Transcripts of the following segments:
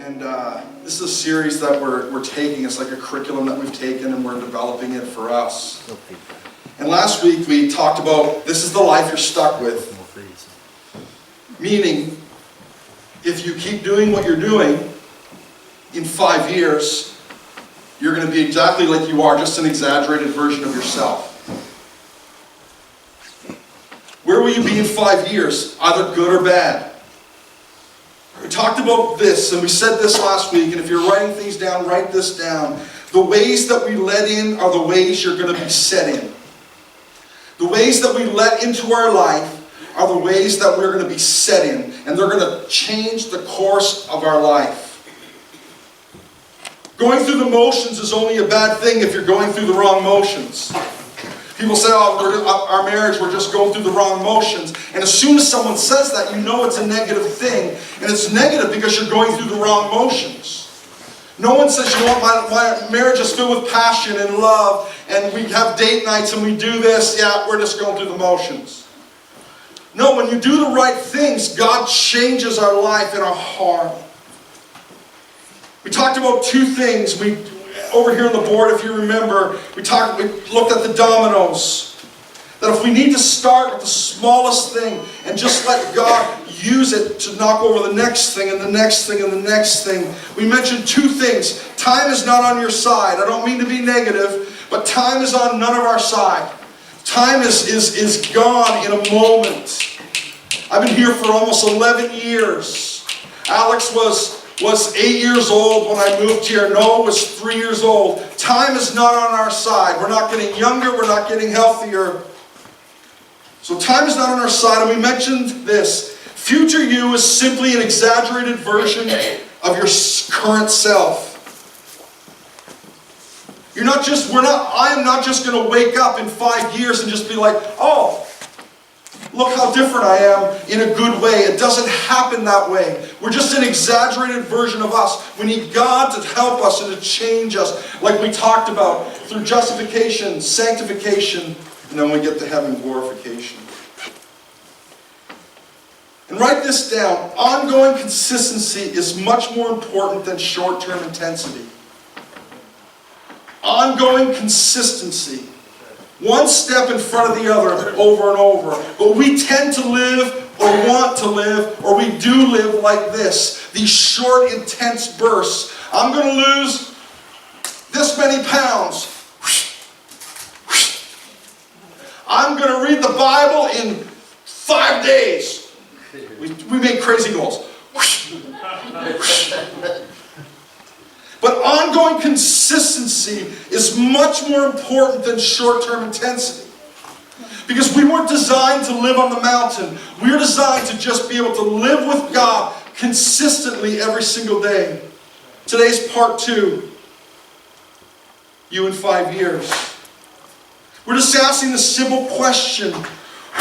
And this is a series that we're taking. It's like a curriculum that we've taken and we're developing it for us. And last week we talked about this is the life you're stuck with. Meaning, if you keep doing what you're doing, in 5 years, you're going to be exactly like you are, just an exaggerated version of yourself. Where will you be in 5 years? Either good or bad. We talked about this, and we said this last week, and if you're writing things down, write this down. The ways that we let in are the ways you're going to be set in. The ways that we let into our life are the ways that we're going to be set in, and they're going to change the course of our life. Going through the motions is only a bad thing if you're going through the wrong motions. People say, oh, our marriage, we're just going through the wrong motions. And as soon as someone says that, you know it's a negative thing. And it's negative because you're going through the wrong motions. No one says, you know what, my marriage is filled with passion and love, and we have date nights and we do this. Yeah, we're just going through the motions. No, when you do the right things, God changes our life and our heart. We talked about two things. Over here on the board, if you remember, we looked at the dominoes. That if we need to start with the smallest thing and just let God use it to knock over the next thing and the next thing and the next thing. We mentioned two things. Time is not on your side. I don't mean to be negative, but time is on none of our side. Time is gone in a moment. I've been here for almost 11 years. Alex was 8 years old when I moved here. Noah was 3 years old. Time is not on our side. We're not getting younger. We're not getting healthier. So time is not on our side. And we mentioned this. Future you is simply an exaggerated version of your current self. I am not just going to wake up in 5 years and just be like, oh, look how different I am in a good way. It doesn't happen that way. We're just an exaggerated version of us. We need God to help us and to change us, like we talked about, through justification, sanctification, and then we get to heaven, glorification. And write this down. Ongoing consistency is much more important than short-term intensity. Ongoing consistency. One step in front of the other, over and over. But we tend to live, or want to live, or we do live like this. These short, intense bursts. I'm going to lose this many pounds. I'm going to read the Bible in 5 days. We make crazy goals. But ongoing consistency is much more important than short-term intensity. Because we weren't designed to live on the mountain. We are designed to just be able to live with God consistently every single day. Today's part 2. You in 5 years. We're just asking the simple question.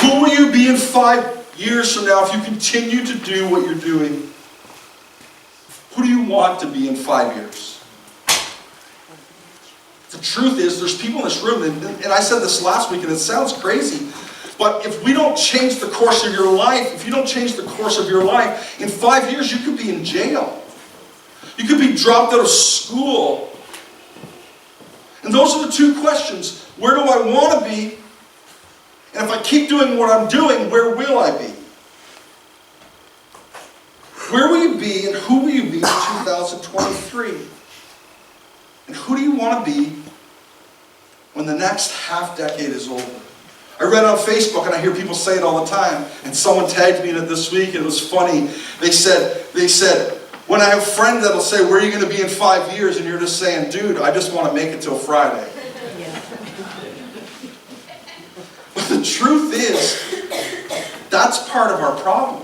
Who will you be in 5 years from now if you continue to do what you're doing? Who do you want to be in 5 years? The truth is, there's people in this room, and I said this last week, and it sounds crazy, but if we don't change the course of your life, if you don't change the course of your life, in 5 years you could be in jail. You could be dropped out of school. And those are the two questions. Where do I want to be? And if I keep doing what I'm doing, where will I be? Where will you be and who will you be in 2023? And who do you want to be when the next half decade is over? I read on Facebook, and I hear people say it all the time, and someone tagged me in it this week, and it was funny. They said, when I have a friend that'll say, where are you going to be in 5 years? And you're just saying, dude, I just want to make it till Friday. But the truth is, that's part of our problem.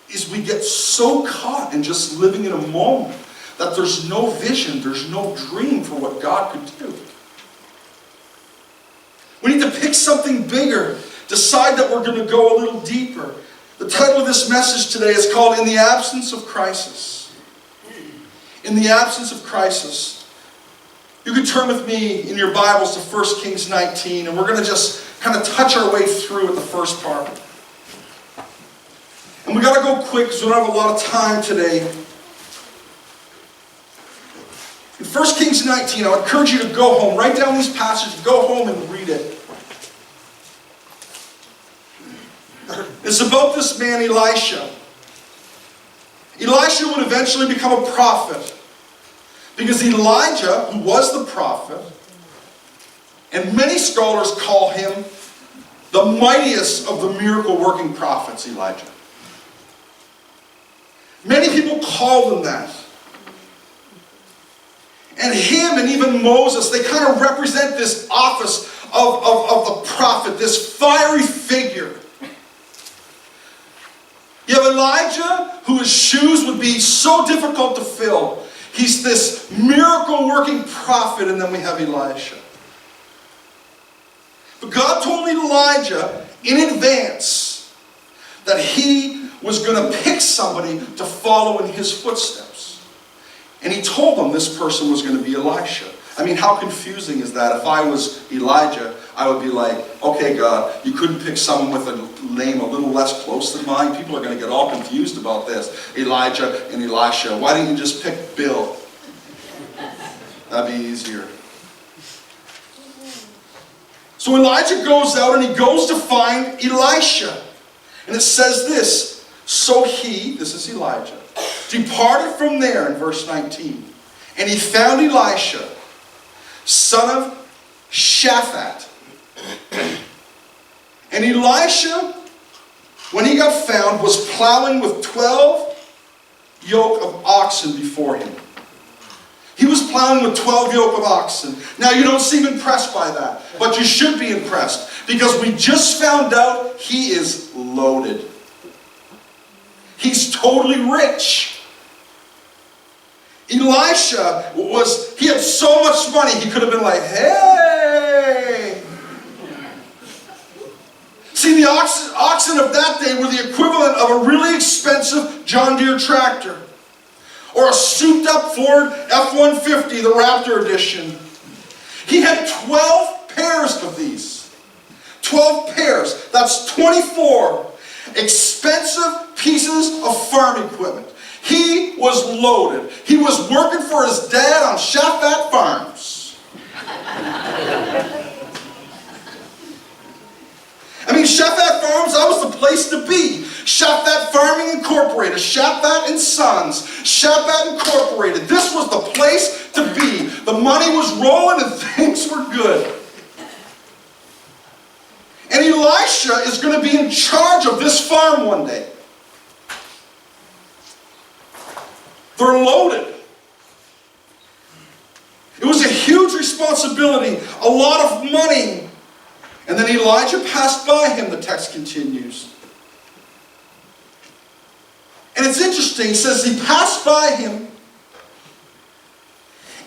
Is we get so caught in just living in a moment that there's no vision, there's no dream for what God could do. We need to pick something bigger, decide that we're going to go a little deeper. The title of this message today is called In the Absence of Crisis. In the Absence of Crisis. You can turn with me in your Bibles to 1 Kings 19, and we're going to just kind of touch our way through at the first part. And we got to go quick because we don't have a lot of time today. In 1 Kings 19, I would encourage you to go home, write down these passages, go home and read it. It's about this man Elisha. Elisha would eventually become a prophet because Elijah, who was the prophet, and many scholars call him the mightiest of the miracle-working prophets, Elijah. Many people call him that. And him and even Moses, they kind of represent this office of the prophet, this fiery figure. You have Elijah, whose shoes would be so difficult to fill. He's this miracle-working prophet, and then we have Elisha. But God told Elijah in advance that he was going to pick somebody to follow in his footsteps. And he told them this person was going to be Elisha. I mean, how confusing is that? If I was Elijah, I would be like, okay, God, you couldn't pick someone with a name a little less close than mine? People are going to get all confused about this. Elijah and Elisha. Why didn't you just pick Bill? That'd be easier. So Elijah goes out and he goes to find Elisha. And it says this, so he, this is Elijah, departed from there in verse 19. And he found Elisha, son of Shaphat. And Elisha, when he got found, was plowing with 12 yoke of oxen before him. He was plowing with 12 yoke of oxen. Now you don't seem impressed by that, but you should be impressed because we just found out he is loaded. He's totally rich. Elisha he had so much money, he could have been like, hey. See, the oxen of that day were the equivalent of a really expensive John Deere tractor. Or a souped-up Ford F-150, the Raptor edition. He had 12 pairs of these. 12 pairs. That's 24 expensive pieces of farm equipment. He was loaded. He was working for his dad on Shaphat Farms. I mean, Shaphat Farms, that was the place to be. Shaphat Farming Incorporated, Shaphat and Sons, Shaphat Incorporated. This was the place to be. The money was rolling and things were good. And Elisha is going to be in charge of this farm one day. They're loaded. It was a huge responsibility, a lot of money. And then Elijah passed by him, the text continues. And it's interesting, it says he passed by him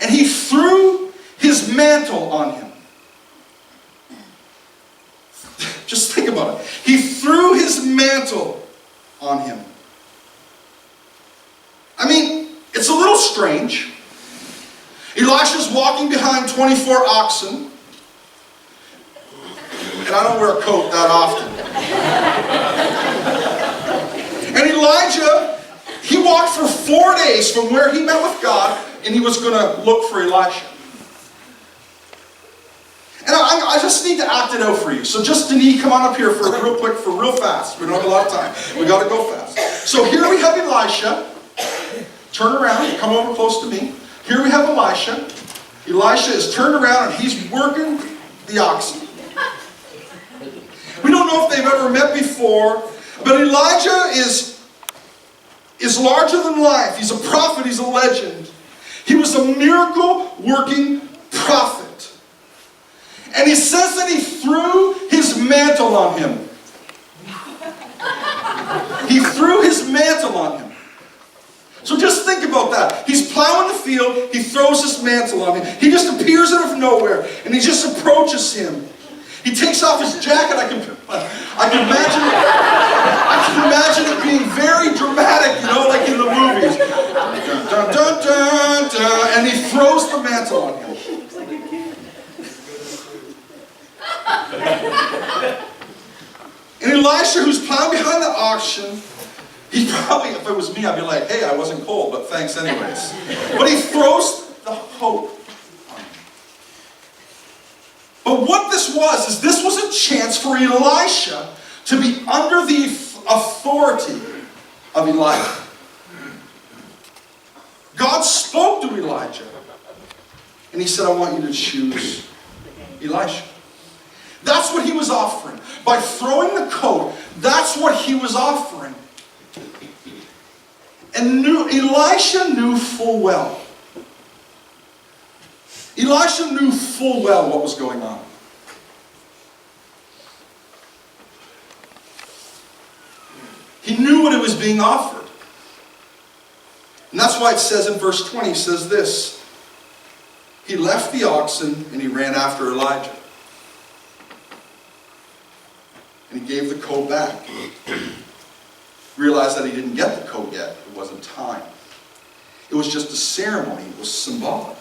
and he threw his mantle on him. Just think about it. He threw his mantle on him. I mean, it's a little strange. Elisha's walking behind 24 oxen. And I don't wear a coat that often. And Elijah, he walked for 4 days from where he met with God, and he was going to look for Elisha. And I just need to act it out for you. So just Denise, come on up here for real quick, for real fast. We don't have a lot of time. We got to go fast. So here we have Elisha. Turn around, come over close to me. Here we have Elisha. Elisha is turned around and he's working the oxen. We don't know if they've ever met before, but Elijah is larger than life. He's a prophet, he's a legend. He was a miracle-working prophet. And he says that he threw his mantle on him. He threw his mantle on him. So just think about that. He's plowing the field, he throws his mantle on him. He just appears out of nowhere, and he just approaches him. He takes off his jacket. I can imagine it being very dramatic, you know, like in the movies. Dun, dun, dun, dun, dun, and he throws the mantle on him. And Elisha, who's plowing behind the oxen, He probably, if it was me, I'd be like, hey, I wasn't cold, but thanks anyways. But he throws the hope on him. But what this was a chance for Elisha to be under the authority of Elijah. God spoke to Elijah, and he said, I want you to choose Elisha. That's what he was offering. By throwing the coat, that's what he was offering. And Elisha knew full well. Elisha knew full well what was going on. He knew what it was being offered. And that's why it says in verse 20, it says this. He left the oxen and he ran after Elijah. And he gave the coat back. Realized that he didn't get the coat yet. It wasn't time. It was just a ceremony. It was symbolic.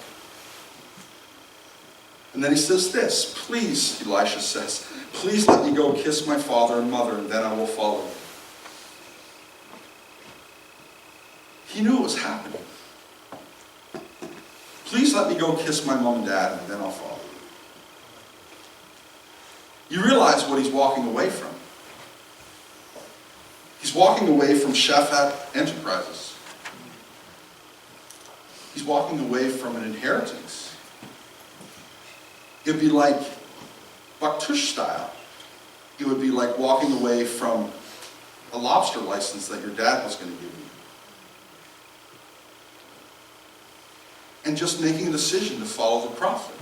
And then he says this, please, Elisha says, please let me go kiss my father and mother, and then I will follow you. He knew it was happening. Please let me go kiss my mom and dad, and then I'll follow you. You realize what he's walking away from. He's walking away from Shaphat Enterprises. He's walking away from an inheritance. It would be like Baktush style. It would be like walking away from a lobster license that your dad was going to give you. And just making a decision to follow the prophet.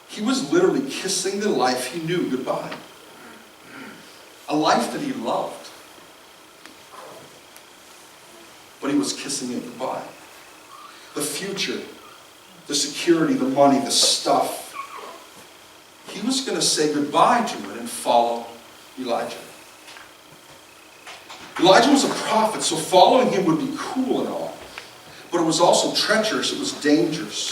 He was literally kissing the life he knew goodbye. A life that he loved. But he was kissing it goodbye. The future, the security, the money, the stuff. He was going to say goodbye to it and follow Elijah. Elijah was a prophet, so following him would be cool and all. But it was also treacherous, it was dangerous.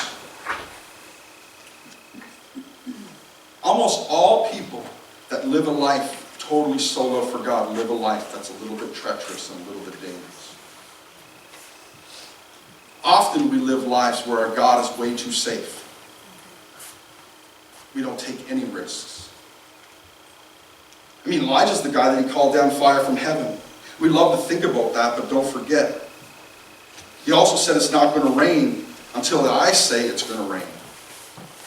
Almost all people that live a life totally solo for God live a life that's a little bit treacherous and a little bit dangerous. Often we live lives where our God is way too safe. We don't take any risks. I mean, Elijah's the guy that he called down fire from heaven. We love to think about that, but don't forget. He also said it's not going to rain until I say it's going to rain.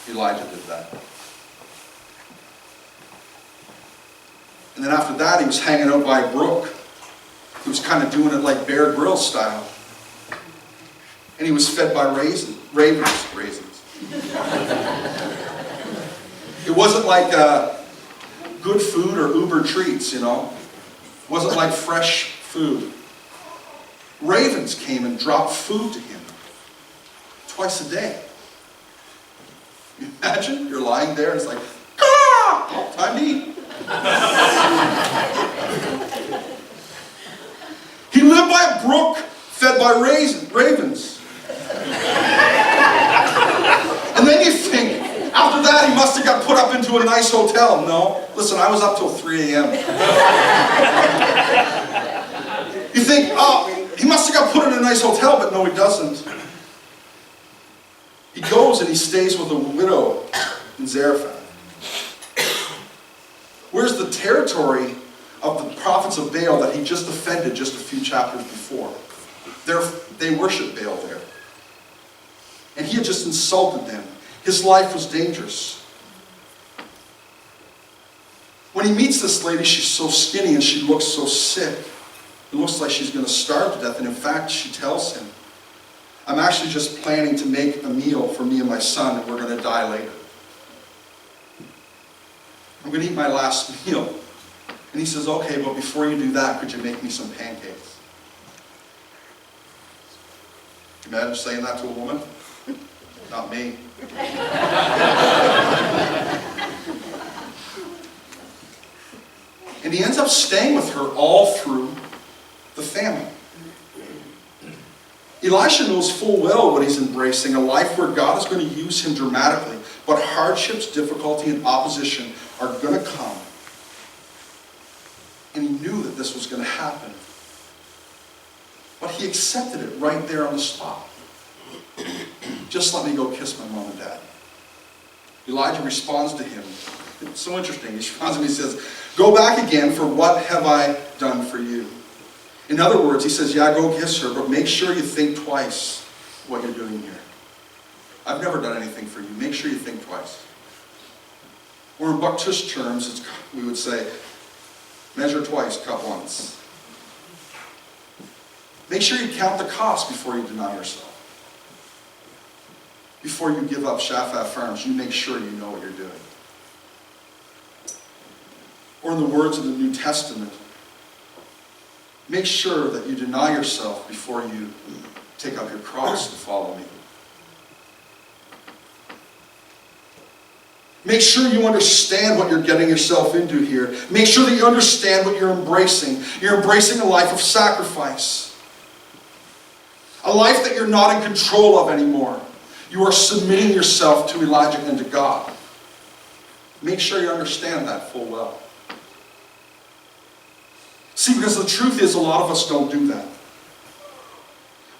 Elijah did that. And then after that, he was hanging out by a brook. He was kind of doing it like Bear Grylls style. And he was fed by ravens. It wasn't like good food or Uber treats, you know. It wasn't like fresh food. Ravens came and dropped food to him twice a day. You imagine? You're lying there and it's like, ah! Oh, time to eat. He lived by a brook fed by ravens. And then you think, after that he must have got put up into a nice hotel. No. Listen, I was up till 3 a.m. You think, oh, he must have got put in a nice hotel, but no, he doesn't. He goes and he stays with a widow in Zarephath. Where's the territory of the prophets of Baal that he just offended just a few chapters before? They worship Baal there. And he had just insulted them. His life was dangerous. When he meets this lady, she's so skinny and she looks so sick. It looks like she's going to starve to death. And in fact, she tells him, I'm actually just planning to make a meal for me and my son, and we're going to die later. I'm going to eat my last meal. And he says, okay, but before you do that, could you make me some pancakes? Can you imagine saying that to a woman? Not me. And he ends up staying with her all through the famine. Elisha knows full well what he's embracing, a life where God is going to use him dramatically, but hardships, difficulty, and opposition are going to come this was going to happen. But he accepted it right there on the spot. Just let me go kiss my mom and dad. Elijah responds to him. It's so interesting. He responds to him, he says, go back again, for what have I done for you? In other words, he says, yeah, go kiss her, but make sure you think twice what you're doing here. I've never done anything for you. Make sure you think twice. Or in Baptist terms, we would say, measure twice, cut once. Make sure you count the cost before you deny yourself. Before you give up Shaphat Farms, you make sure you know what you're doing. Or in the words of the New Testament, make sure that you deny yourself before you take up your cross to follow me. Make sure you understand what you're getting yourself into here. Make sure that you understand what you're embracing. You're embracing a life of sacrifice. A life that you're not in control of anymore. You are submitting yourself to Elijah and to God. Make sure you understand that full well. See, because the truth is, a lot of us don't do that.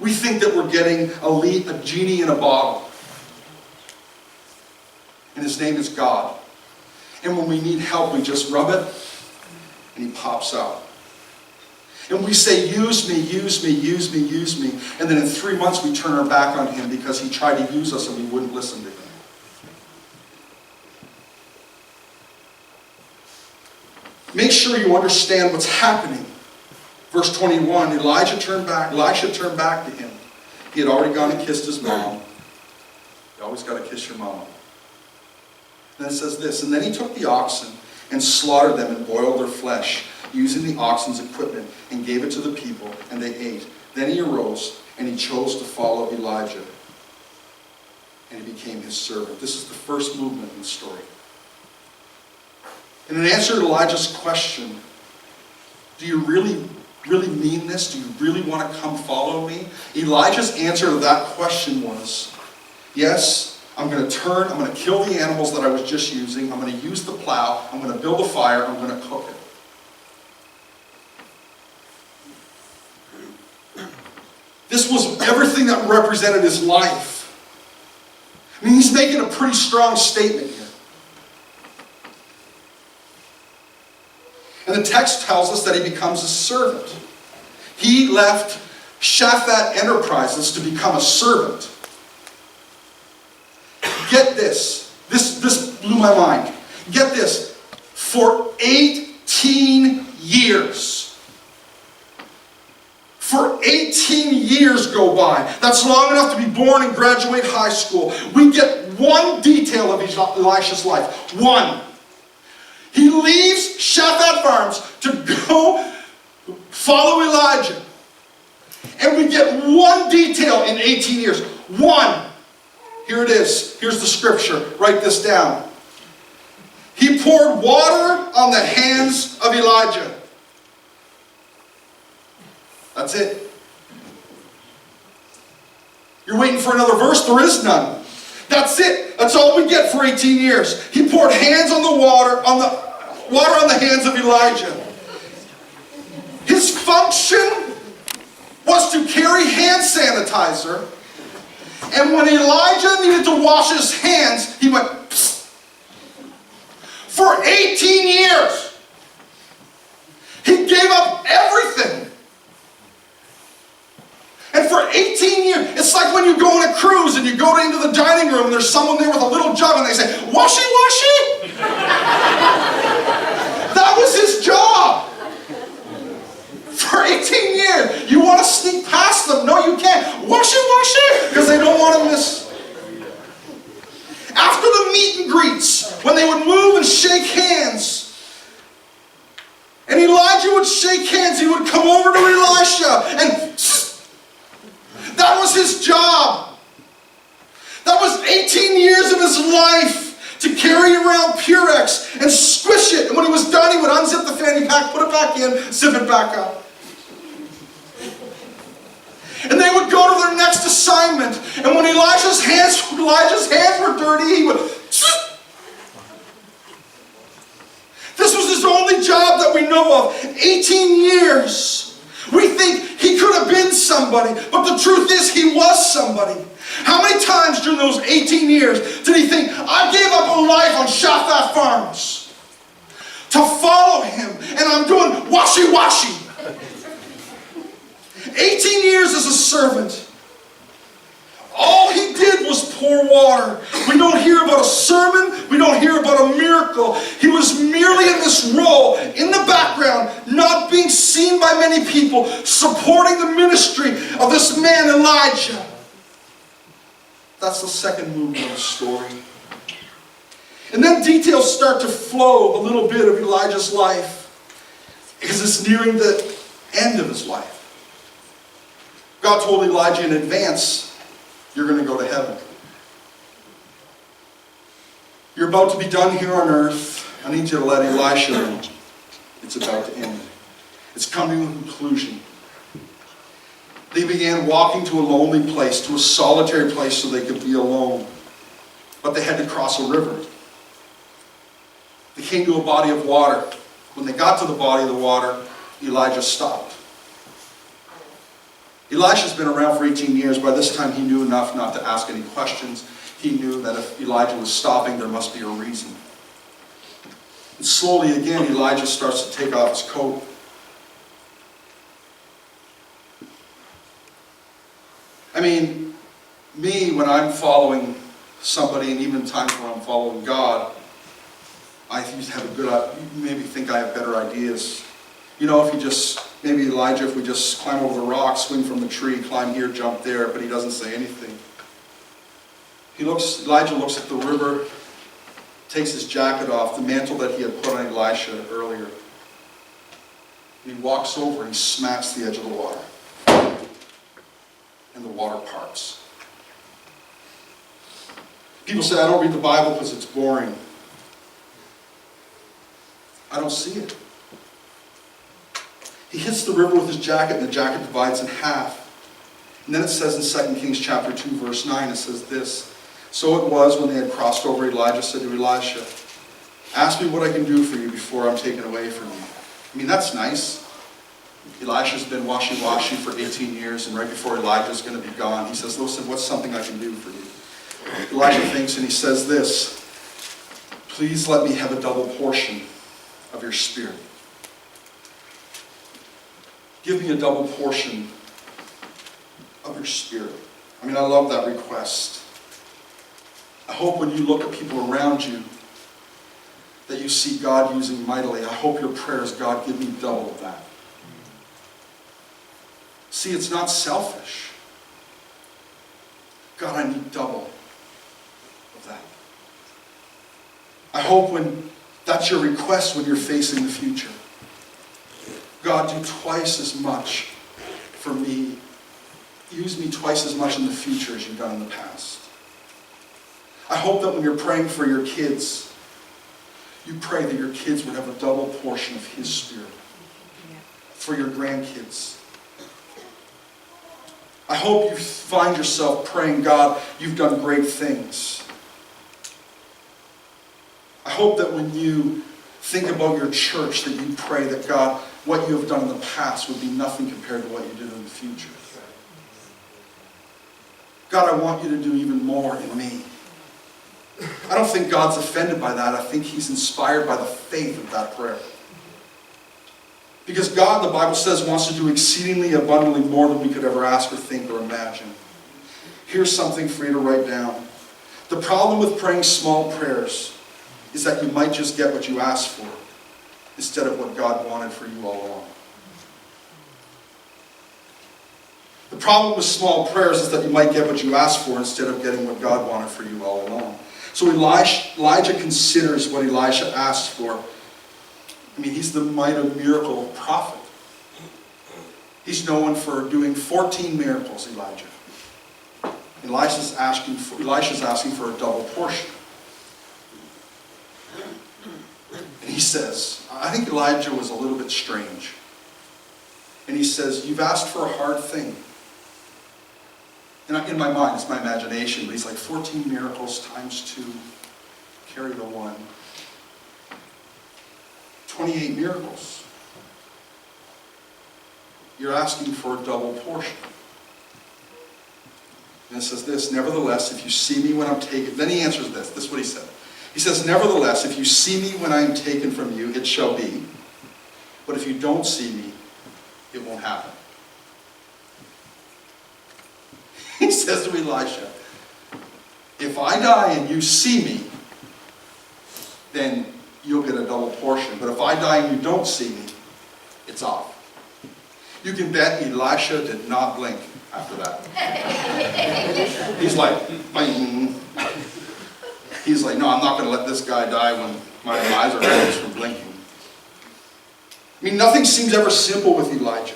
We think that we're getting a genie in a bottle. And his name is God. And when we need help, we just rub it, and he pops out. And we say, use me, use me, use me, use me. And then in 3 months, we turn our back on him because he tried to use us and we wouldn't listen to him. Make sure you understand what's happening. Verse 21, Elisha turned back to him. He had already gone and kissed his mom. You always got to kiss your mama. And then it says this, and then he took the oxen and slaughtered them and boiled their flesh, using the oxen's equipment, and gave it to the people, and they ate. Then he arose, and he chose to follow Elijah, and he became his servant. This is the first movement in the story. And in answer to Elijah's question, do you really mean this? Do you really want to come follow me? Elijah's answer to that question was, yes, I'm going to turn, I'm going to kill the animals that I was just using, I'm going to use the plow, I'm going to build a fire, I'm going to cook it. This was everything that represented his life. I mean, he's making a pretty strong statement here. And the text tells us that he becomes a servant. He left Shaphat Enterprises to become a servant. Get this. This blew my mind. Get this. For 18 years. For 18 years go by. That's long enough to be born and graduate high school. We get one detail of Elisha's life. One. He leaves Shaphat Farms to go follow Elijah. And we get one detail in 18 years. One. Here it is. Here's the scripture. Write this down. He poured water on the hands of Elijah. That's it. You're waiting for another verse? There is none. That's it. That's all we get for 18 years. He poured water on the hands of Elijah. His function was to carry hand sanitizer. And when Elijah needed to wash his hands, he went, psst. For 18 years, he gave up everything. And for 18 years, it's like when you go on a cruise and you go into the dining room and there's someone there with a little jug and they say, washy, washy. That was his job. For 18 years. You want to sneak past them? No, you can't. Washy, washy. Because they don't want to miss. After the meet and greets, when they would move and shake hands, and Elijah would shake hands, he would come over to Elisha and that was his job. That was 18 years of his life. To carry around Purex and squish it. And when he was done, he would unzip the fanny pack, put it back in, zip it back up. And they would go to their next assignment. And when Elijah's hands were dirty, he would... This was his only job that we know of, 18 years. We think he could have been somebody, but the truth is he was somebody. How many times during those 18 years did he think, I gave up a life on Shaphat Farms to follow him, and I'm doing washy-washy. 18 years as a servant. All he did was pour water. We don't hear about a sermon. We don't hear about a miracle. He was merely in this role, in the background, not being seen by many people, supporting the ministry of this man Elijah. That's the second movement of the story. And then details start to flow a little bit of Elijah's life, because it's nearing the end of his life. God told Elijah in advance, you're going to go to heaven. You're about to be done here on earth. I need you to let Elisha know it's about to end. It's coming to a conclusion. They began walking to a lonely place, to a solitary place so they could be alone. But they had to cross a river. They came to a body of water. When they got to the body of the water, Elijah stopped. Elisha's been around for 18 years. By this time he knew enough not to ask any questions. He knew that if Elijah was stopping, there must be a reason. And slowly again, Elijah starts to take off his coat. I mean, me, when I'm following somebody, and even times when I'm following God, I used to have you maybe think I have better ideas. You know, if you just, maybe Elijah, if we just climb over the rock, swing from the tree, climb here, jump there, but he doesn't say anything. Elijah looks at the river, takes his jacket off, the mantle that he had put on Elisha earlier. And he walks over and he smacks the edge of the water. And the water parts. People say, I don't read the Bible because it's boring. I don't see it. He hits the river with his jacket, and the jacket divides in half. And then it says in 2 Kings chapter 2, verse 9, it says this, so it was when they had crossed over, Elijah said to Elisha, ask me what I can do for you before I'm taken away from you. I mean, that's nice. Elisha's been washy-washy for 18 years, and right before Elijah's going to be gone, he says, listen, what's something I can do for you? Elijah thinks, and he says this, please let me have a double portion of your spirit. Give me a double portion of your spirit. I mean, I love that request. I hope when you look at people around you that you see God using mightily. I hope your prayer is, God, give me double of that. See, it's not selfish. God, I need double of that. I hope when that's your request when you're facing the future. God, do twice as much for me. Use me twice as much in the future as you've done in the past. I hope that when you're praying for your kids, you pray that your kids would have a double portion of His Spirit. For your grandkids. I hope you find yourself praying, God, you've done great things. I hope that when you think about your church, that you pray that, God, what you have done in the past would be nothing compared to what you do in the future. God, I want you to do even more in me. I don't think God's offended by that. I think He's inspired by the faith of that prayer. Because God, the Bible says, wants to do exceedingly abundantly more than we could ever ask or think or imagine. Here's something for you to write down. The problem with praying small prayers is that you might just get what you asked for instead of what God wanted for you all along. The problem with small prayers is that you might get what you asked for instead of getting what God wanted for you all along. So Elijah considers what Elisha asked for. I mean, he's the mighty miracle prophet. He's known for doing 14 miracles, Elijah. Elisha's asking for a double portion. And he says, I think Elijah was a little bit strange. And he says, you've asked for a hard thing. And in my mind, it's my imagination, but he's like 14 miracles times 2, carry the 1. 28 miracles. you're asking for a double portion. And it says this, nevertheless, if you see me when I'm taken, then he answers this. This is what he said. He says, nevertheless, if you see me when I am taken from you, it shall be. But if you don't see me, it won't happen. He says to Elisha, if I die and you see me, then you'll get a double portion. But if I die and you don't see me, it's off. You can bet Elisha did not blink after that. He's like, bing. He's like, no, I'm not going to let this guy die when my eyes are closed from blinking. I mean, nothing seems ever simple with Elijah.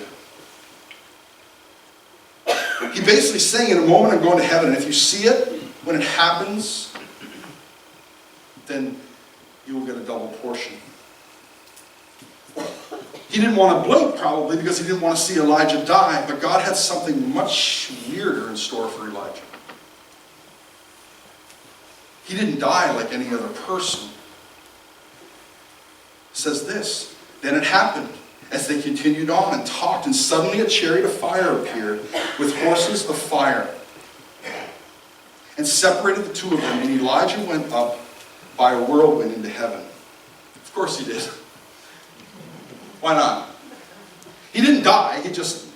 He basically saying, in a moment I'm going to heaven, and if you see it, when it happens, then you will get a double portion. He didn't want to blink, probably, because he didn't want to see Elijah die, but God had something much weirder in store for Elijah. He didn't die like any other person. It says this, then it happened as they continued on and talked, and suddenly a chariot of fire appeared with horses of fire and separated the two of them, and Elijah went up by a whirlwind into heaven. Of course he did. Why not? He didn't die, he just...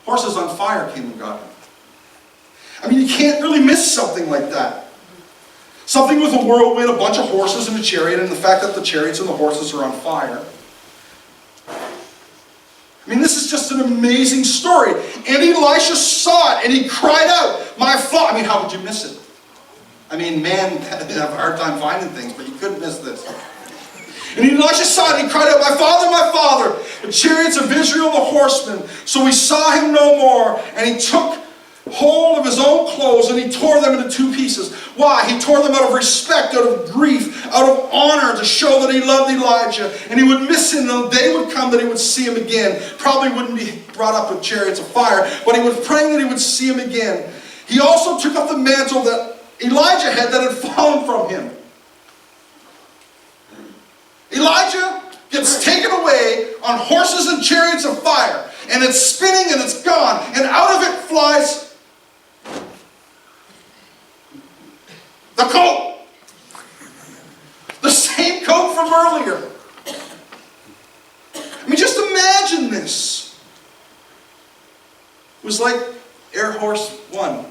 Horses on fire came and got him. I mean, you can't really miss something like that. Something with a whirlwind, a bunch of horses and a chariot, and the fact that the chariots and the horses are on fire. I mean, this is just an amazing story. And Elisha saw it, and he cried out, my flock. I mean, how would you miss it? I mean, man have a hard time finding things, but you couldn't miss this. And Elisha saw it, and he cried out, my father, the chariots of Israel, the horsemen. So he saw him no more, and he took hold of his own clothes, and he tore them into two pieces. Why? He tore them out of respect, out of grief, out of honor, to show that he loved Elijah, and he would miss him, and the day would come that he would see him again. Probably wouldn't be brought up with chariots of fire, but he was praying that he would see him again. He also took up the mantle that Elijah had that had fallen from him. Elijah gets taken away on horses and chariots of fire, and it's spinning and it's gone, and out of it flies the coat. The same coat from earlier. I mean, just imagine this. It was like Air Horse One.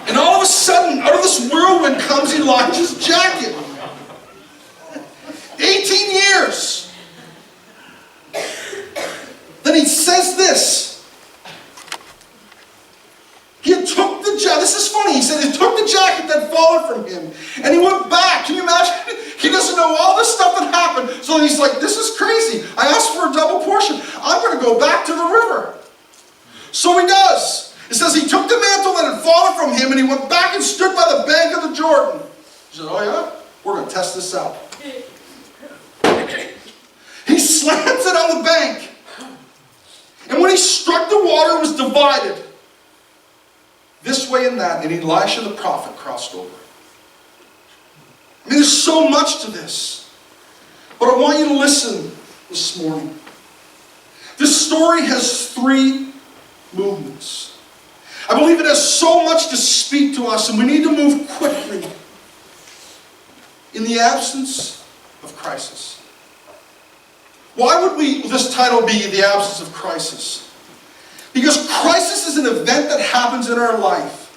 And all of a sudden, out of this whirlwind comes Elijah's jacket. 18 years. Then he says this. He took the jacket. This is funny. He said he took the jacket that had fallen from him, and he went back. Can you imagine? He doesn't know all this stuff that happened. So he's like, this is crazy. I asked for a double portion. I'm going to go back to the river. So he does. It says he took the mantle that had fallen from him, and he went back and stood by the bank of the Jordan. He said, oh yeah? We're going to test this out. He slams it on the bank. And when he struck the water, it was divided. This way and that, and Elisha the prophet crossed over. I mean, there's so much to this. But I want you to listen this morning. This story has three movements. I believe it has so much to speak to us, and we need to move quickly. In the absence of crisis. Why would this title be The Absence of Crisis? Because crisis is an event that happens in our life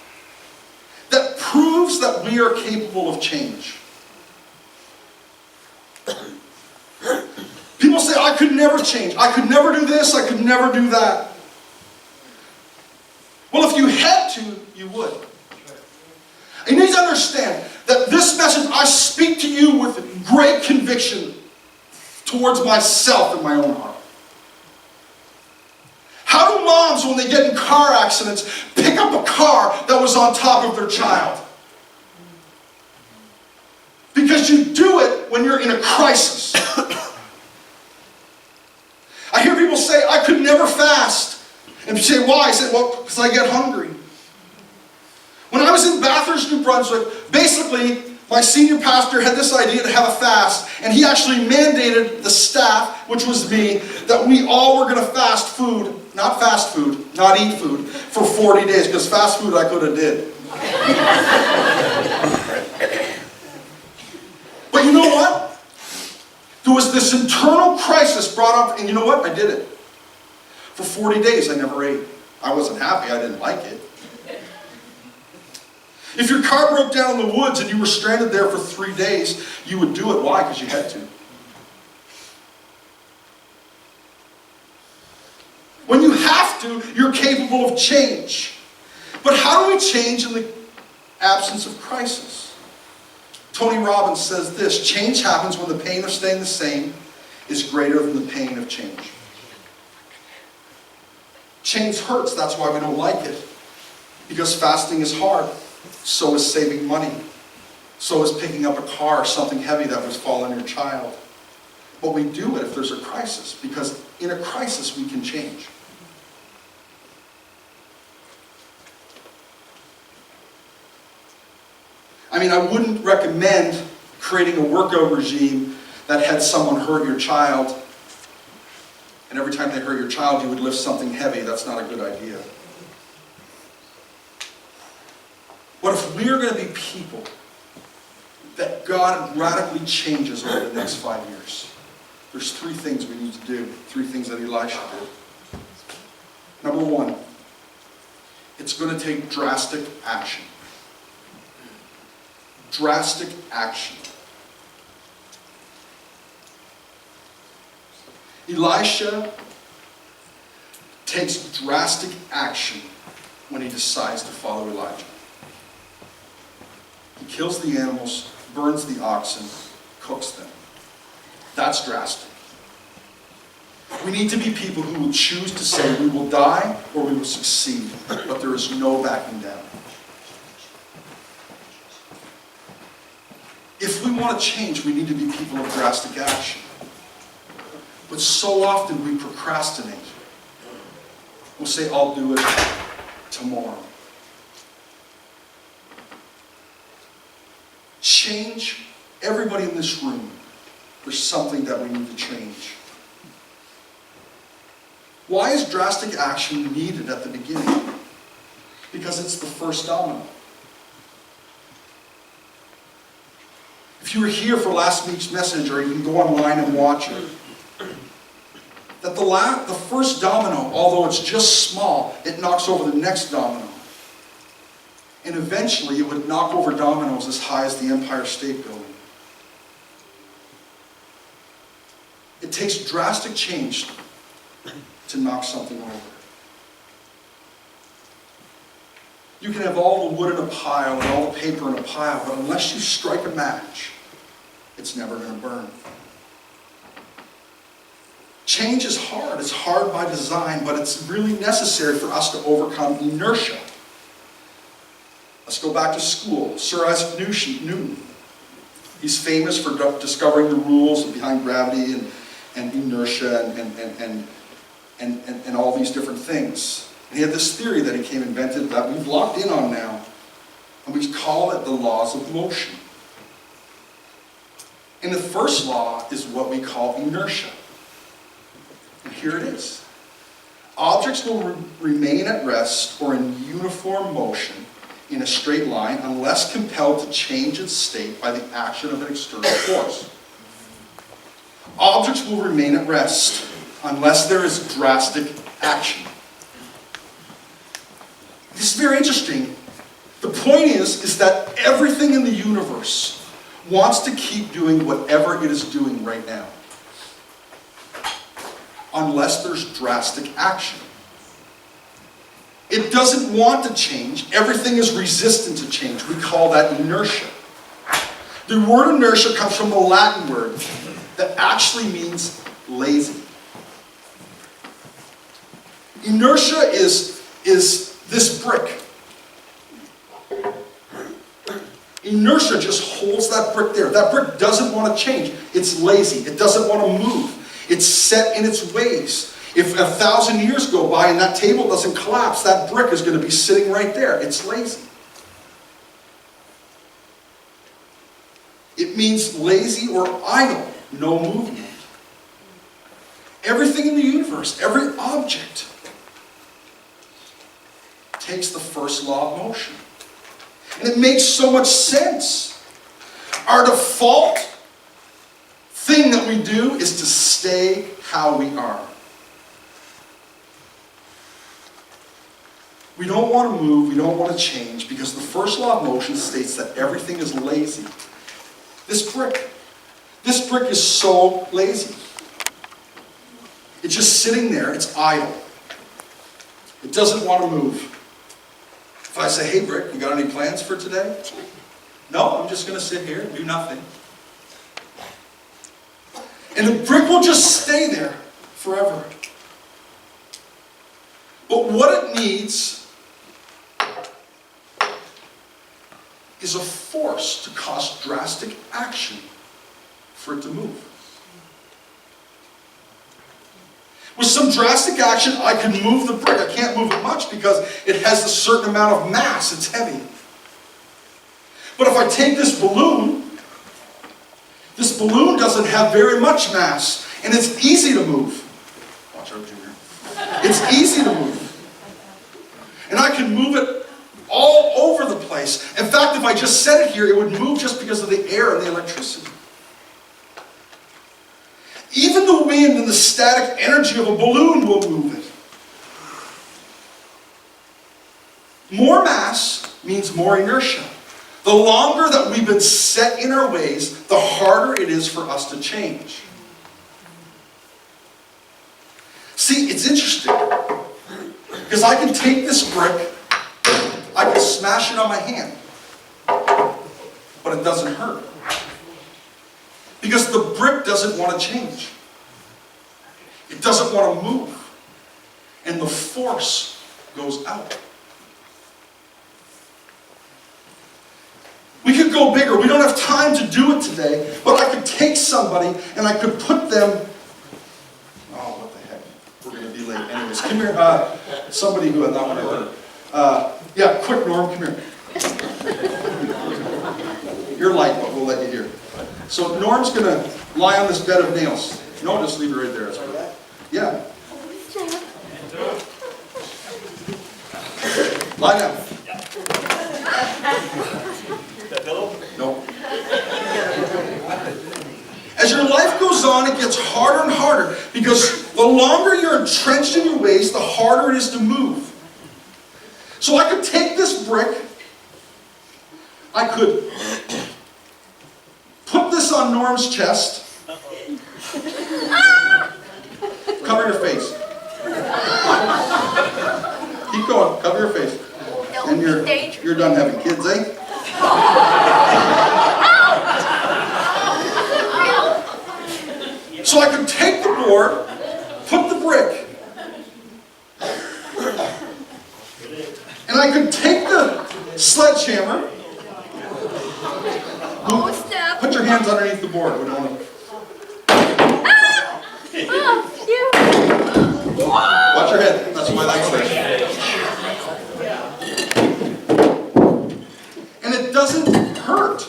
that proves that we are capable of change. People say, I could never change. I could never do this. I could never do that. Well, if you had to, you would. You need to understand that this message, I speak to you with great conviction towards myself and my own heart. How do moms, when they get in car accidents, pick up a car that was on top of their child? Because you do it when you're in a crisis. I hear people say, I could never fast. And you say, why? I say, well, because I get hungry. When I was in Bathurst, New Brunswick, basically, My senior pastor had this idea to have a fast, and he actually mandated the staff, which was me, that we all were going to fast food, not eat food, for 40 days, because fast food I could have did. But you know what? There was this internal crisis brought up, and you know what? I did it. For 40 days I never ate. I wasn't happy, I didn't like it. If your car broke down in the woods and you were stranded there for 3 days, you would do it. Why? Because you had to. When you have to, you're capable of change. But how do we change in the absence of crisis? Tony Robbins says this: change happens when the pain of staying the same is greater than the pain of change. Change hurts, that's why we don't like it. Because fasting is hard. So is saving money. So is picking up a car, something heavy that was falling on your child. But we do it if there's a crisis, because in a crisis we can change. I mean, I wouldn't recommend creating a workout regime that had someone hurt your child, and every time they hurt your child you would lift something heavy. That's not a good idea. But if we are going to be people that God radically changes over the next 5 years, there's 3 things we need to do. 3 things that Elisha did. Number 1, it's going to take drastic action. Drastic action. Elisha takes drastic action when he decides to follow Elijah. He kills the animals, burns the oxen, cooks them. That's drastic. We need to be people who will choose to say we will die or we will succeed, but there is no backing down. If we want to change, we need to be people of drastic action. But so often we procrastinate. We'll say, I'll do it tomorrow. Change. Everybody in this room, there's something that we need to change. Why is drastic action needed at the beginning? Because it's the first domino. If you were here for last week's message, or you can go online and watch it, that the first domino, although it's just small, it knocks over the next domino. And eventually it would knock over dominoes as high as the Empire State Building. It takes drastic change to knock something over. You can have all the wood in a pile and all the paper in a pile, but unless you strike a match, it's never going to burn. Change is hard. It's hard by design, but it's really necessary for us to overcome inertia. Let's go back to school. Sir Isaac Newton. He's famous for discovering the rules behind gravity and inertia and all these different things. And he had this theory that he invented that we've locked in on now, and we call it the laws of motion. And the first law is what we call inertia. And here it is. Objects will remain at rest or in uniform motion in a straight line unless compelled to change its state by the action of an external force. Objects will remain at rest unless there is drastic action. This is very interesting. The point is that everything in the universe wants to keep doing whatever it is doing right now, unless there's drastic action. It doesn't want to change. Everything is resistant to change. We call that inertia. The word inertia comes from the Latin word that actually means lazy. Inertia is this brick. Inertia just holds that brick there. That brick doesn't want to change. It's lazy. It doesn't want to move. It's set in its ways. If 1,000 years go by and that table doesn't collapse, that brick is going to be sitting right there. It's lazy. It means lazy or idle, no movement. Everything in the universe, every object, takes the first law of motion. And it makes so much sense. Our default thing that we do is to stay how we are. We don't want to move, we don't want to change, because the first law of motion states that everything is lazy. This brick is so lazy. It's just sitting there, it's idle. It doesn't want to move. If I say, hey brick, you got any plans for today? No, I'm just going to sit here and do nothing. And the brick will just stay there forever. But what it needs is a force to cause drastic action for it to move. With some drastic action, I can move the brick. I can't move it much because it has a certain amount of mass. It's heavy. But if I take this balloon doesn't have very much mass, and it's easy to move. Watch out, Junior. It's easy to move. And I can move it all over the place. In fact, if I just set it here, it would move just because of the air and the electricity. Even the wind and the static energy of a balloon will move it. More mass means more inertia. The longer that we've been set in our ways, the harder it is for us to change. See, it's interesting. Because I can take this brick, I can smash it on my hand, but it doesn't hurt. Because the brick doesn't want to change. It doesn't want to move. And the force goes out. We could go bigger. We don't have time to do it today, but I could take somebody and I could put them... Oh, what the heck. We're going to be late. Anyways, come here. Somebody who I'm not going to hurt. Yeah, quick, Norm, come here. You're light, but we'll let you hear. So Norm's going to lie on this bed of nails. No, just leave it right there. That's perfect. Yeah. Lie down. No. As your life goes on, it gets harder and harder because the longer you're entrenched in your ways, the harder it is to move. So I could take this brick, I could put this on Norm's chest. Cover your face. Keep going. Cover your face. And you're done having kids, eh? So I could take the board, put the brick, and I could take the sledgehammer. Put your hands underneath the board. We don't want to... Watch your head. That's my legs there. And it doesn't hurt.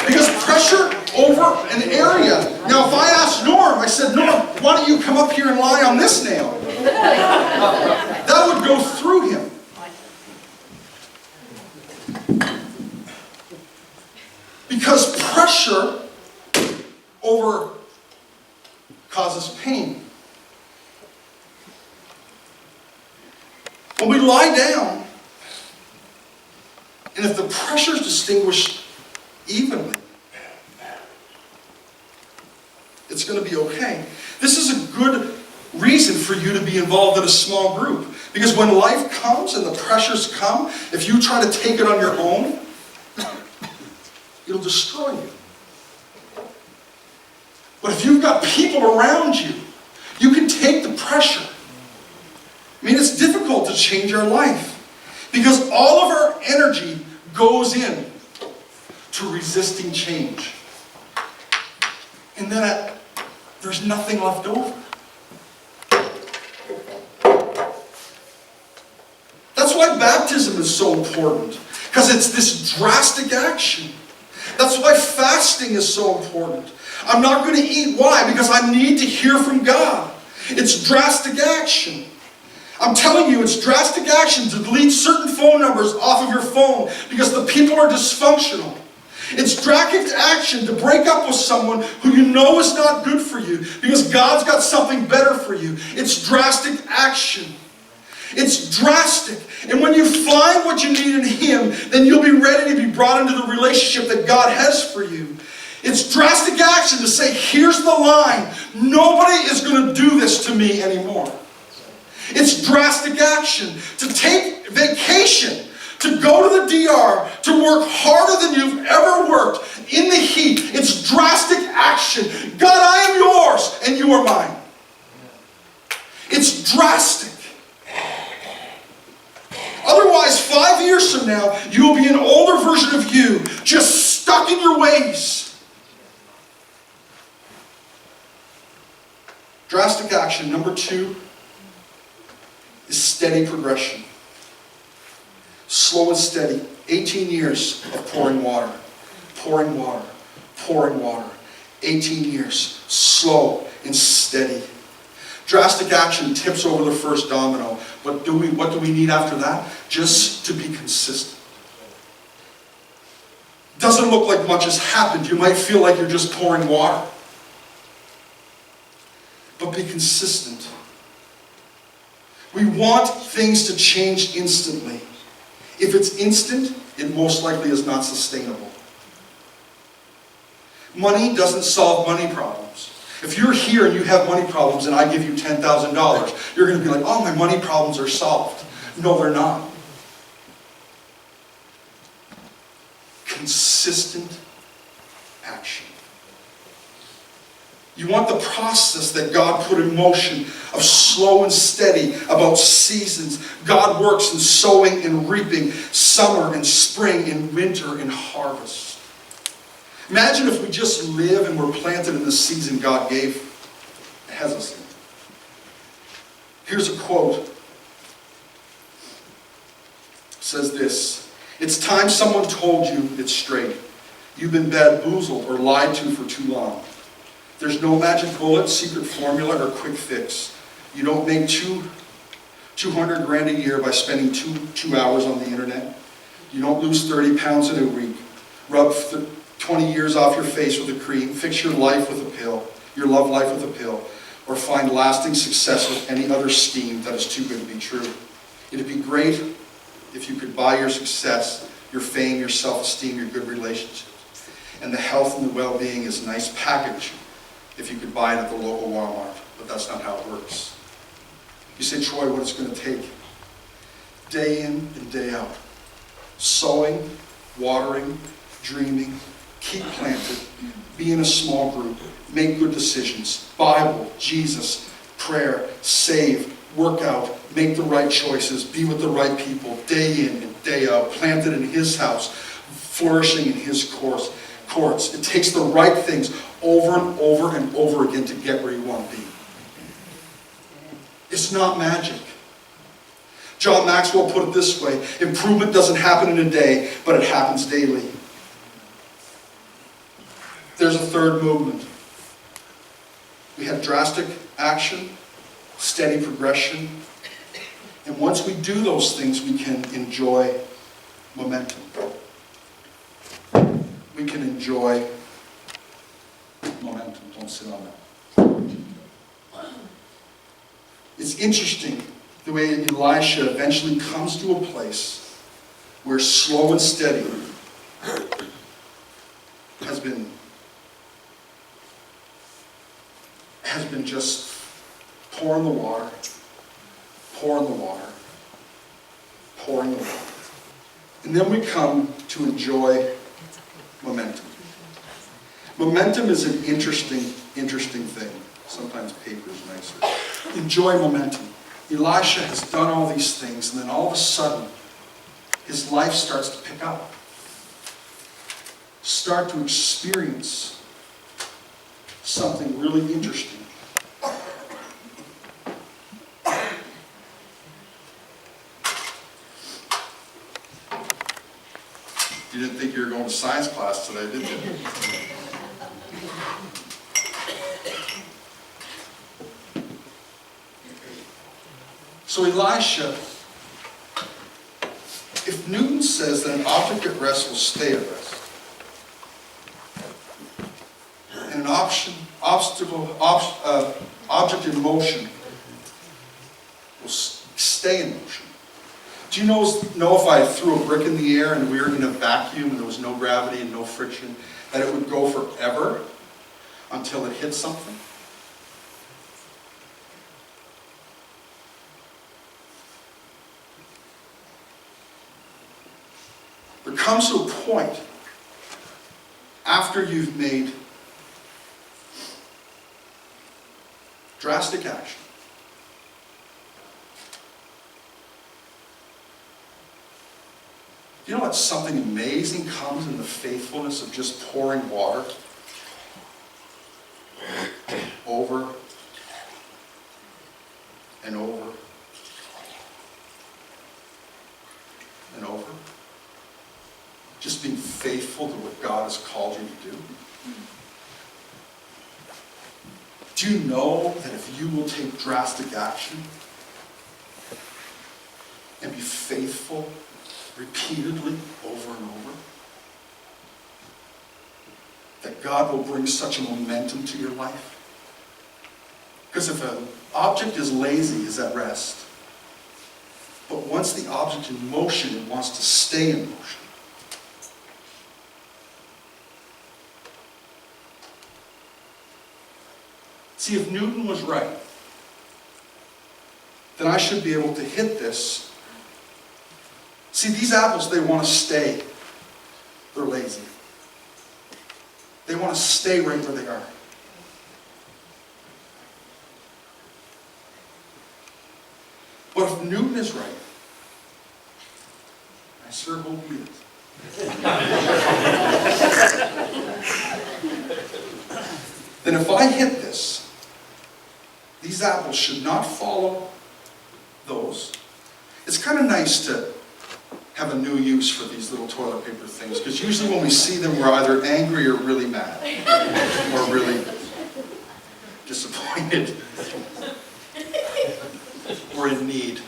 Because pressure over an area. Now, if I asked Norm, I said, Norm, why don't you come up here and lie on this nail? That would go through him. Because pressure over causes pain. When we lie down, and if the pressure is distinguished evenly, it's going to be okay. This is a good reason for you to be involved in a small group. Because when life comes and the pressures come, if you try to take it on your own, it'll destroy you. But if you've got people around you, you can take the pressure. I mean, it's difficult to change our life because all of our energy goes in to resisting change. And then there's nothing left over. That's why baptism is so important, because it's this drastic action. That's why fasting is so important. I'm not going to eat. Why? Because I need to hear from God. It's drastic action. I'm telling you, it's drastic action to delete certain phone numbers off of your phone because the people are dysfunctional. It's drastic action to break up with someone who you know is not good for you because God's got something better for you. It's drastic action. It's drastic. And when you find what you need in Him, then you'll be ready to be brought into the relationship that God has for you. It's drastic action to say, here's the line. Nobody is going to do this to me anymore. It's drastic action to take vacation, to go to the DR, to work harder than you've ever worked in the heat. It's drastic action. God, I am yours and you are mine. It's drastic. Otherwise, 5 years from now, you will be an older version of you, just stuck in your ways. Drastic action. Number 2 is steady progression. Slow and steady. 18 years of pouring water. Pouring water. Pouring water. 18 years. Slow and steady. Drastic action tips over the first domino. But what do we need after that? Just to be consistent. Doesn't look like much has happened. You might feel like you're just pouring water. But be consistent. We want things to change instantly. If it's instant, it most likely is not sustainable. Money doesn't solve money problems. If you're here and you have money problems and I give you $10,000, you're going to be like, oh, my money problems are solved. No, they're not. Consistent action. You want the process that God put in motion of slow and steady about seasons. God works in sowing and reaping, summer and spring and winter and harvest. Imagine if we just live and we're planted in the season God has us in. Here's a quote. It says this: it's time someone told you it's straight. You've been bamboozled or lied to for too long. There's no magic bullet, secret formula, or quick fix. You don't make $200 grand a year by spending two hours on the internet. You don't lose 30 pounds in a week. Rub 20 years off your face with a cream. Fix your life with a pill. Your love life with a pill. Or find lasting success with any other scheme that is too good to be true. It'd be great if you could buy your success, your fame, your self-esteem, your good relationships. And the health and the well-being is a nice package if you could buy it at the local Walmart. But that's not how it works. You say, Troy, what it's going to take? Day in and day out. Sowing, watering, dreaming, keep planted, be in a small group, make good decisions, Bible, Jesus, prayer, save, work out, make the right choices, be with the right people, day in and day out, planted in His house, flourishing in His courts. It takes the right things over and over and over again to get where you want to be. It's not magic. John Maxwell put it this way: improvement doesn't happen in a day, but it happens daily. There's a third movement. We have drastic action, steady progression, and once we do those things, we can enjoy momentum. We can enjoy momentum. Don't sit on that. It's interesting the way Elisha eventually comes to a place where slow and steady has been just pouring the water, pouring the water, pouring the water. And then we come to enjoy momentum. Momentum is an interesting thing. Sometimes paper is nicer. Enjoy momentum. Elisha has done all these things, and then all of a sudden, his life starts to pick up. Start to experience something really interesting. You didn't think you were going to science class today, did you? So Elisha, if Newton says that an object at rest will stay at rest, and an object in motion will stay in motion. Do you know if I threw a brick in the air and we were in a vacuum and there was no gravity and no friction, that it would go forever until it hit something? There comes to a point after you've made drastic action. You know what? Something amazing comes in the faithfulness of just pouring water over and over and over. Just being faithful to what God has called you to do. Do you know that if you will take drastic action and be faithful repeatedly over and over, that God will bring such a momentum to your life? Because if an object is lazy, is at rest. But once the object in motion, it wants to stay in motion. See, if Newton was right, then I should be able to hit this. See, these apples, they want to stay. They're lazy. They want to stay right where they are. But if Newton is right, I sure hope he is. Then if I hit this, these apples should not follow those. It's kind of nice to have a new use for these little toilet paper things, because usually when we see them, we're either angry or really mad, or really disappointed, or in need.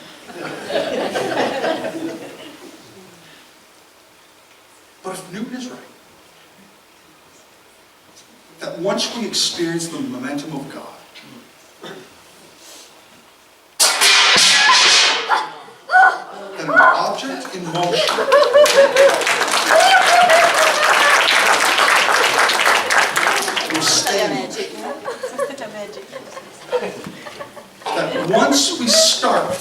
But if Newton is right, that once we experience the momentum of God, that an object in motion will stay in motion. That once we start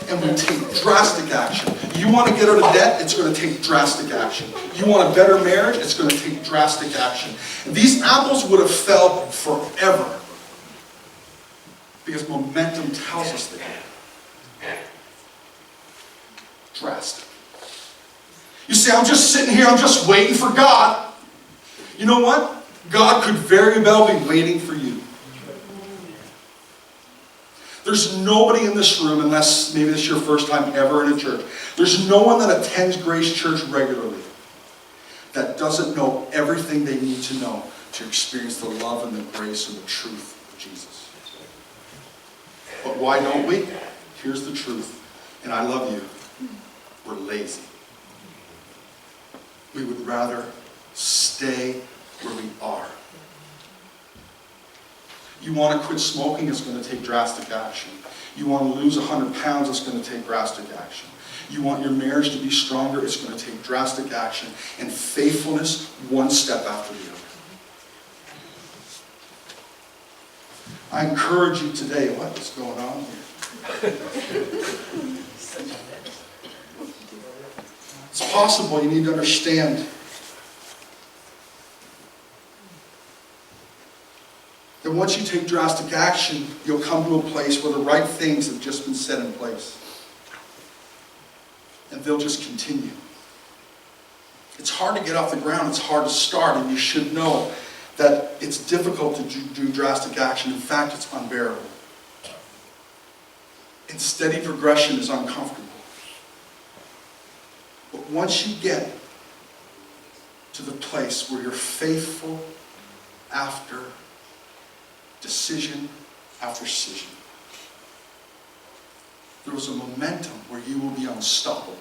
and we take drastic action, you want to get out of debt, it's going to take drastic action. You want a better marriage, it's going to take drastic action. And these apples would have fell forever, because momentum tells us they can. Drastic. You say, I'm just sitting here, I'm just waiting for God. You know what? God could very well be waiting for you. There's nobody in this room, unless maybe this is your first time ever in a church, there's no one that attends Grace Church regularly that doesn't know everything they need to know to experience the love and the grace and the truth of Jesus. But why don't we? Here's the truth, and I love you. We're lazy. We would rather stay where we are. You want to quit smoking, it's going to take drastic action. You want to lose 100 pounds, it's going to take drastic action. You want your marriage to be stronger, it's going to take drastic action. And faithfulness, one step after the other. I encourage you today, what is going on here? It's possible, you need to understand that once you take drastic action, you'll come to a place where the right things have just been set in place. And they'll just continue. It's hard to get off the ground, it's hard to start, and you should know that it's difficult to do drastic action. In fact, it's unbearable. And steady progression is uncomfortable. But once you get to the place where you're faithful after decision after decision. There was a momentum where you will be unstoppable.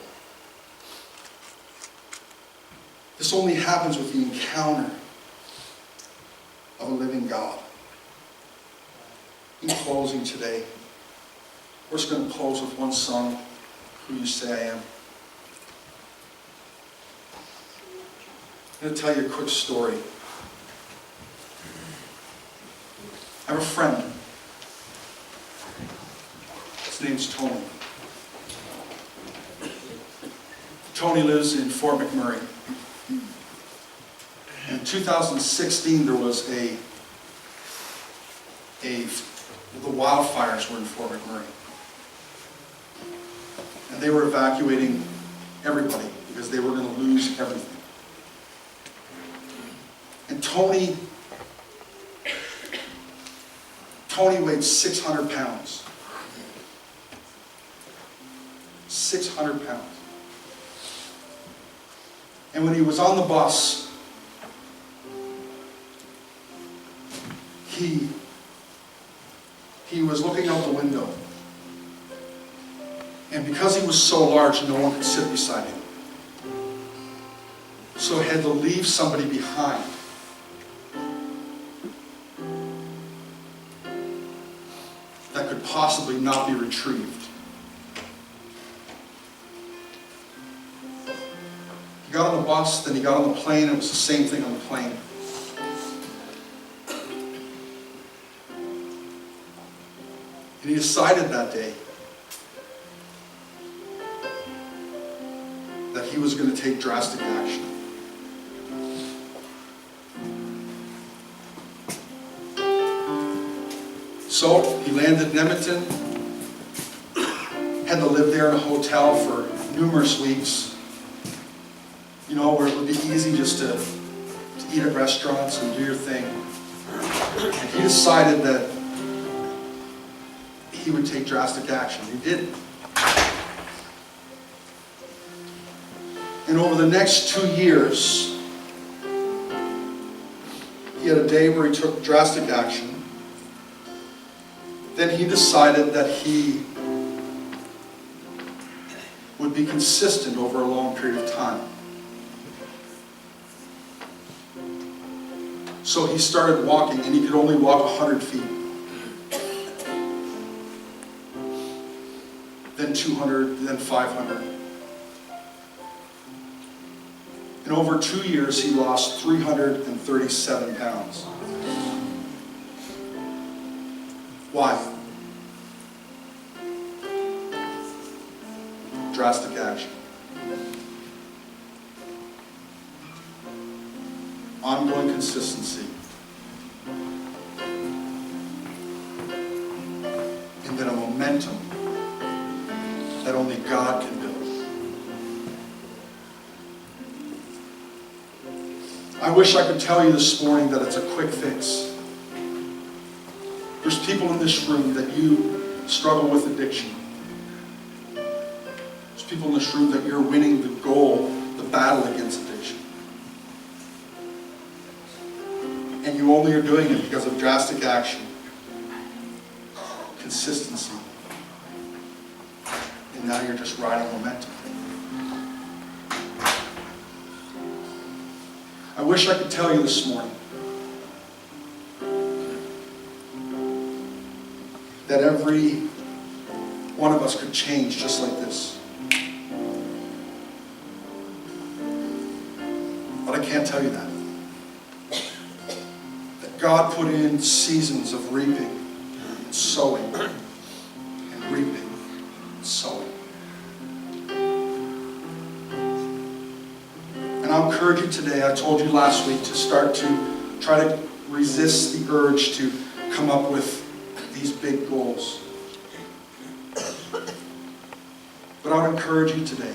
This only happens with the encounter of a living God. In closing today, we're just going to close with one song, Who You Say I Am. I'm going to tell you a quick story. I have a friend. His name's Tony. Tony lives in Fort McMurray. In 2016, there was the wildfires were in Fort McMurray. And they were evacuating everybody because they were going to lose everything. And Tony weighed 600 pounds. 600 pounds. And when he was on the bus, he was looking out the window. And because he was so large, no one could sit beside him. So he had to leave somebody behind. That could possibly not be retrieved. He got on the bus, then he got on the plane. It was the same thing on the plane. And he decided that day that he was going to take drastic action. So he landed in Edmonton, had to live there in a hotel for numerous weeks, where it would be easy just to eat at restaurants and do your thing. And he decided that he would take drastic action. He did. And over the next 2 years, he had a day where he took drastic action. Then he decided that he would be consistent over a long period of time. So he started walking, and he could only walk 100 feet. Then 200, then 500. In over 2 years, he lost 337 pounds. Why? Drastic action. Ongoing consistency. And then a momentum that only God can build. I wish I could tell you this morning that it's a quick fix. There's people in this room that you struggle with addiction. There's people in this room that you're winning the goal, the battle against addiction. And you only are doing it because of drastic action, consistency. And now you're just riding momentum. I wish I could tell you this morning that every one of us could change just like this. But I can't tell you that. That God put in seasons of reaping and sowing and reaping and sowing. And I'll encourage you today, I told you last week, to start to try to resist the urge to come up with these big goals. But I would encourage you today,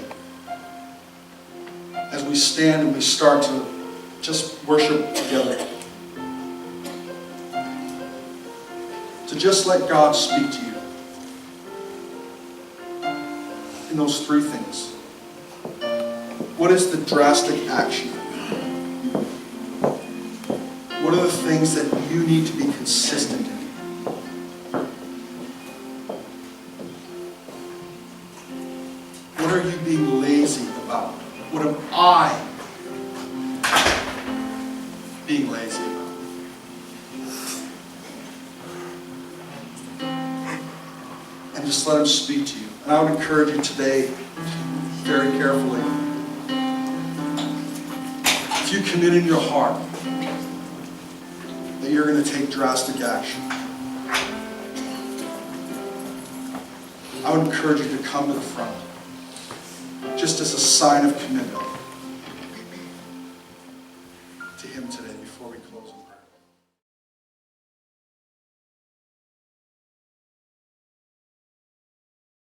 as we stand and we start to just worship together, to just let God speak to you in those three things. What is the drastic action things that you need to be consistent in? What are you being lazy about? What am I being lazy about? And just let him speak to you. And I would encourage you today, very carefully, if you commit in your heart that you're going to take drastic action, I would encourage you to come to the front, just as a sign of commitment to him today before we close in prayer.